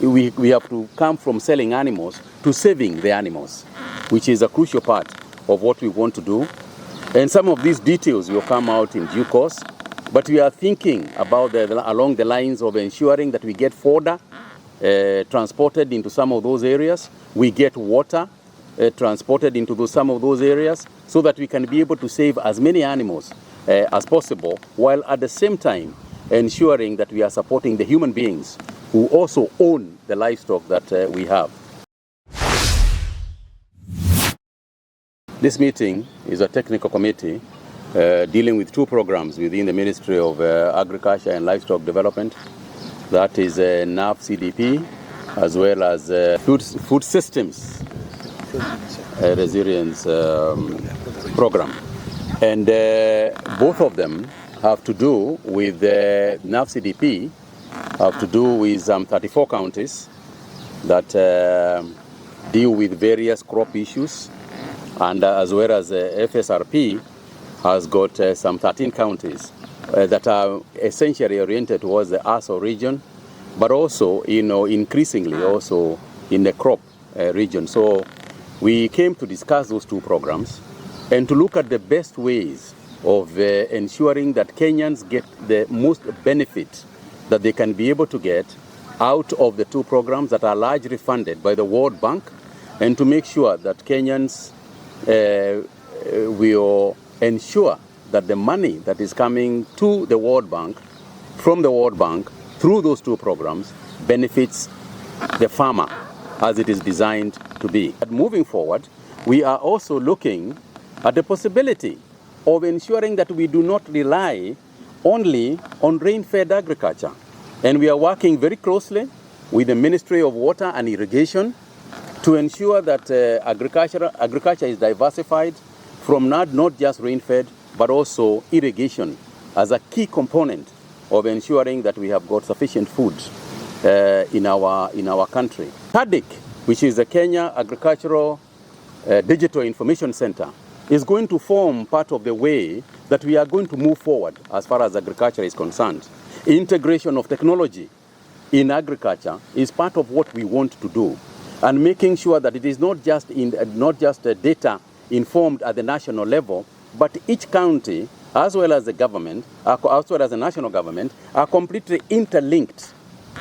we have to come from selling animals to saving the animals, which is a crucial part of what we want to do. And some of these details will come out in due course, but we are thinking about along the lines of ensuring that we get fodder transported into some of those areas, we get water transported into some of those areas, so that we can be able to save as many animals as possible, while at the same time ensuring that we are supporting the human beings who also own the livestock that we have. This meeting is a technical committee dealing with two programs within the Ministry of Agriculture and Livestock Development. That is NAF CDP, as well as Food Systems Resilience Program. And both of them have to do with NAF CDP, have to do with 34 counties that deal with various crop issues, and as well as FSRP has got some 13 counties that are essentially oriented towards the ASO region, but also, increasingly also in the crop region. So we came to discuss those two programs and to look at the best ways of ensuring that Kenyans get the most benefit that they can be able to get out of the two programs that are largely funded by the World Bank, and to make sure that Kenyans will ensure that the money that is coming to the World Bank, from the World Bank, through those two programs, benefits the farmer as it is designed to be. But moving forward, we are also looking at the possibility of ensuring that we do not rely only on rain-fed agriculture. And we are working very closely with the Ministry of Water and Irrigation to ensure that agriculture is diversified from not just rain-fed, but also irrigation as a key component of ensuring that we have got sufficient food in our country. TADIC, which is the Kenya Agricultural Digital Information Center, is going to form part of the way that we are going to move forward as far as agriculture is concerned. Integration of technology in agriculture is part of what we want to do, and making sure that it is not just data informed at the national level, but each county, as well as the government, as well as the national government, are completely interlinked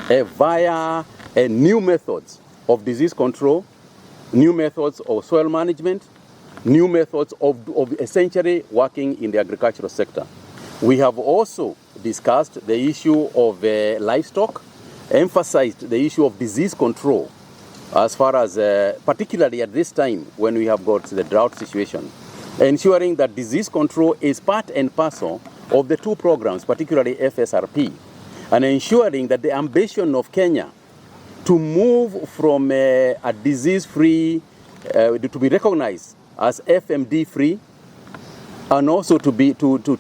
via new methods of disease control, new methods of soil management, new methods of essentially working in the agricultural sector. We have also discussed the issue of livestock, emphasized the issue of disease control, as far as, particularly at this time when we have got the drought situation, ensuring that disease control is part and parcel of the two programs, particularly FSRP, and ensuring that the ambition of Kenya to move from a disease-free, to be recognized as FMD-free, and also to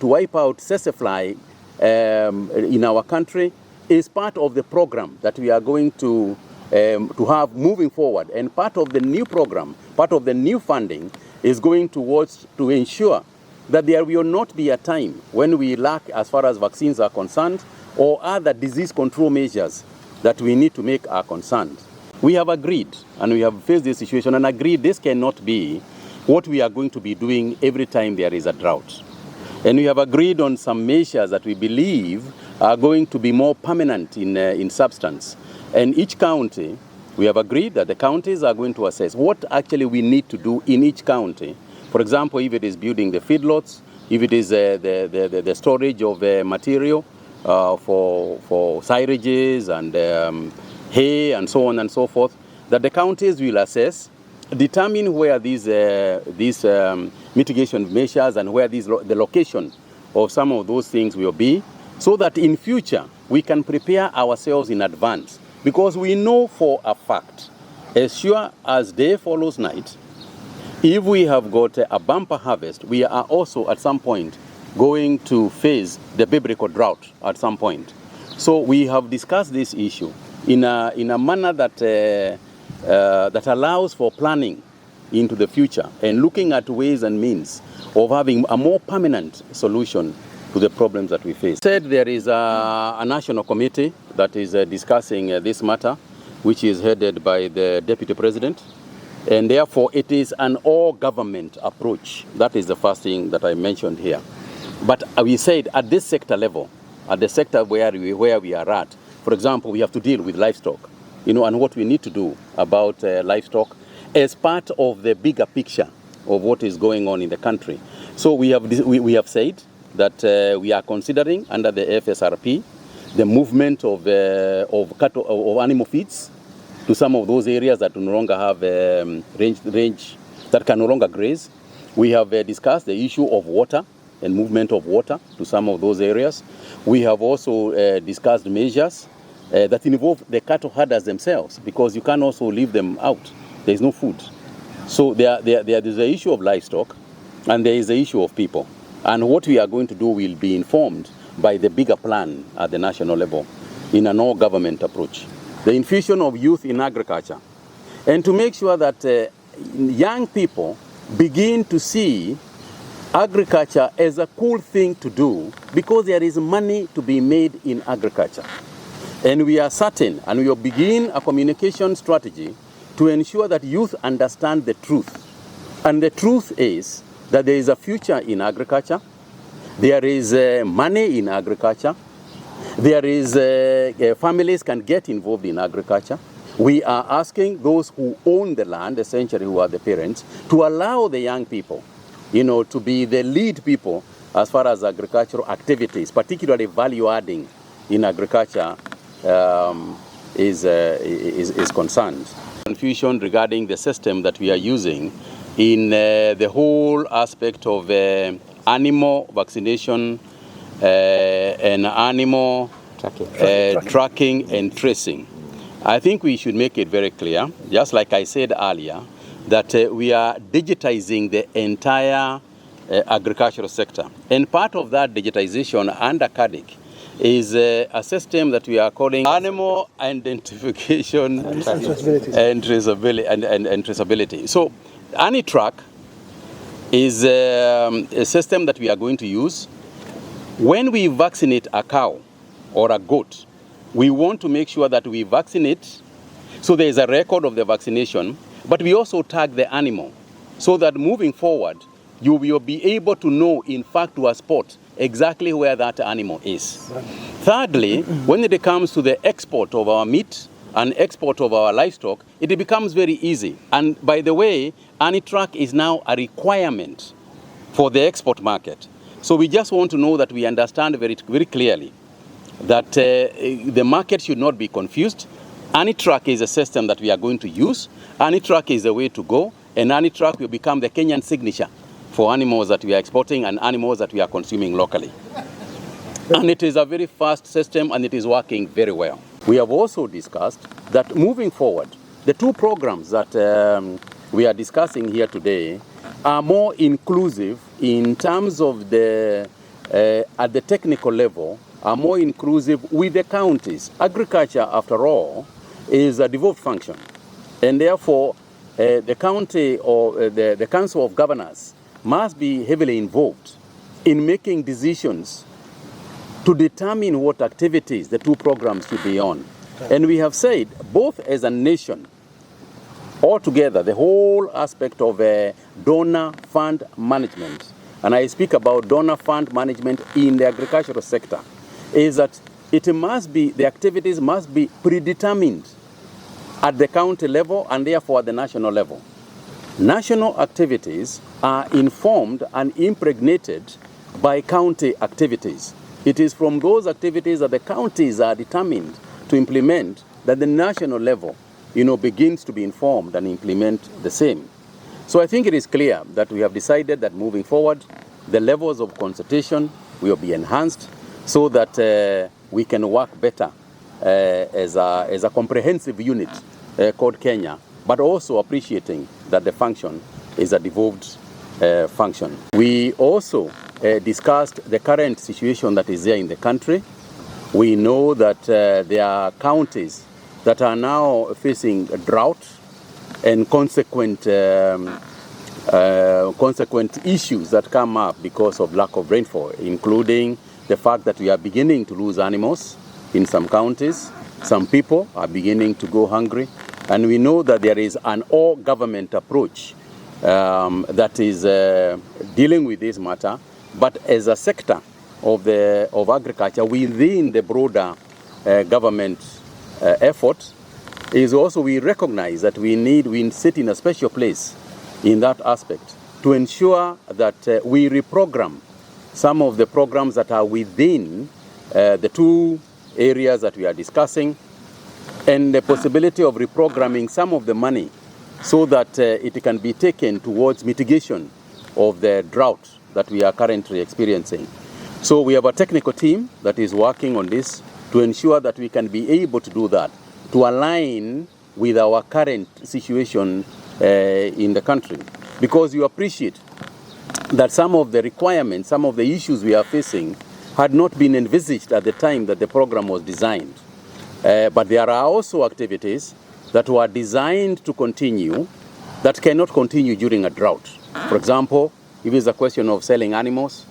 wipe out sesefly in our country, is part of the program that we are going to have moving forward. And part of the new program, part of the new funding, is going towards to ensure that there will not be a time when we lack as far as vaccines are concerned, or other disease control measures that we need to make are concerned. We have agreed, and we have faced this situation and agreed this cannot be what we are going to be doing every time there is a drought. And we have agreed on some measures that we believe are going to be more permanent in substance. And each county, we have agreed that the counties are going to assess what actually we need to do in each county. For example, if it is building the feedlots, if it is the storage of material for syringes and hay and so on and so forth, that the counties will assess, determine where these mitigation measures and where the location of some of those things will be, so that in future we can prepare ourselves in advance. Because we know for a fact, as sure as day follows night, if we have got a bumper harvest, we are also at some point going to face the biblical drought at some point. So we have discussed this issue in a manner that that allows for planning into the future and looking at ways and means of having a more permanent solution to the problems that we face. Said there is a national committee that is discussing this matter, which is headed by the Deputy President. And therefore, it is an all-government approach. That is the first thing that I mentioned here. But we said at this sector level, at the sector where we are at, for example, we have to deal with livestock, and what we need to do about livestock as part of the bigger picture of what is going on in the country. So we have said that we are considering under the FSRP the movement of cattle, of animal feeds to some of those areas that no longer have range that can no longer graze. We have discussed the issue of water and movement of water to some of those areas. We have also discussed measures that involve the cattle herders themselves, because you can also leave them out. There is no food. So there is the issue of livestock, and there is the issue of people. And what we are going to do will be informed by the bigger plan at the national level in an all-government approach. The infusion of youth in agriculture, and to make sure that young people begin to see agriculture as a cool thing to do, because there is money to be made in agriculture. And we are certain, and we will begin a communication strategy to ensure that youth understand the truth. And the truth is that there is a future in agriculture, there is money in agriculture, there is families can get involved in agriculture. We are asking those who own the land, essentially who are the parents, to allow the young people, to be the lead people as far as agricultural activities, particularly value adding in agriculture, is concerned. Confusion regarding the system that we are using in the whole aspect of animal vaccination and animal tracking and tracing. I think we should make it very clear, just like I said earlier, that we are digitizing the entire agricultural sector. And part of that digitization under CADIC is a system that we are calling animal identification and traceability. So AniTrack is a system that we are going to use. When we vaccinate a cow or a goat, we want to make sure that we vaccinate, so there is a record of the vaccination, but we also tag the animal, so that moving forward, you will be able to know, in fact, to a spot, exactly where that animal is. Thirdly, when it comes to the export of our meat and export of our livestock, it becomes very easy. And by the way, AniTrack is now a requirement for the export market. So we just want to know that we understand very, very clearly that the market should not be confused. AniTrack is a system that we are going to use. AniTrack is the way to go, and AniTrack will become the Kenyan signature for animals that we are exporting and animals that we are consuming locally. And it is a very fast system, and it is working very well. We have also discussed that moving forward, the two programs that we are discussing here today are more inclusive in terms of the, at the technical level, are more inclusive with the counties. Agriculture, after all, is a devolved function. And therefore, the county or the Council of Governors must be heavily involved in making decisions to determine what activities the two programs should be on. And we have said, both as a nation, altogether, the whole aspect of donor fund management, and I speak about donor fund management in the agricultural sector, is that it must be, the activities must be predetermined at the county level and therefore at the national level. National activities are informed and impregnated by county activities. It is from those activities that the counties are determined to implement that the national level, begins to be informed and implement the same. So I think it is clear that we have decided that moving forward, the levels of consultation will be enhanced so that we can work better as a comprehensive unit called Kenya, but also appreciating that the function is a devolved function. We also discussed the current situation that is there in the country. We know that there are counties that are now facing a drought and consequent issues that come up because of lack of rainfall, including the fact that we are beginning to lose animals in some counties. Some people are beginning to go hungry, and we know that there is an all-government approach that is dealing with this matter, but as a sector of agriculture within the broader government effort, is also we recognize that we sit in a special place in that aspect to ensure that we reprogram some of the programs that are within the two areas that we are discussing, and the possibility of reprogramming some of the money so that it can be taken towards mitigation of the drought that we are currently experiencing. So we have a technical team that is working on this to ensure that we can be able to do that, to align with our current situation in the country. Because you appreciate that some of the requirements, some of the issues we are facing had not been envisaged at the time that the program was designed. But there are also activities that were designed to continue that cannot continue during a drought. For example, if it's a question of selling animals,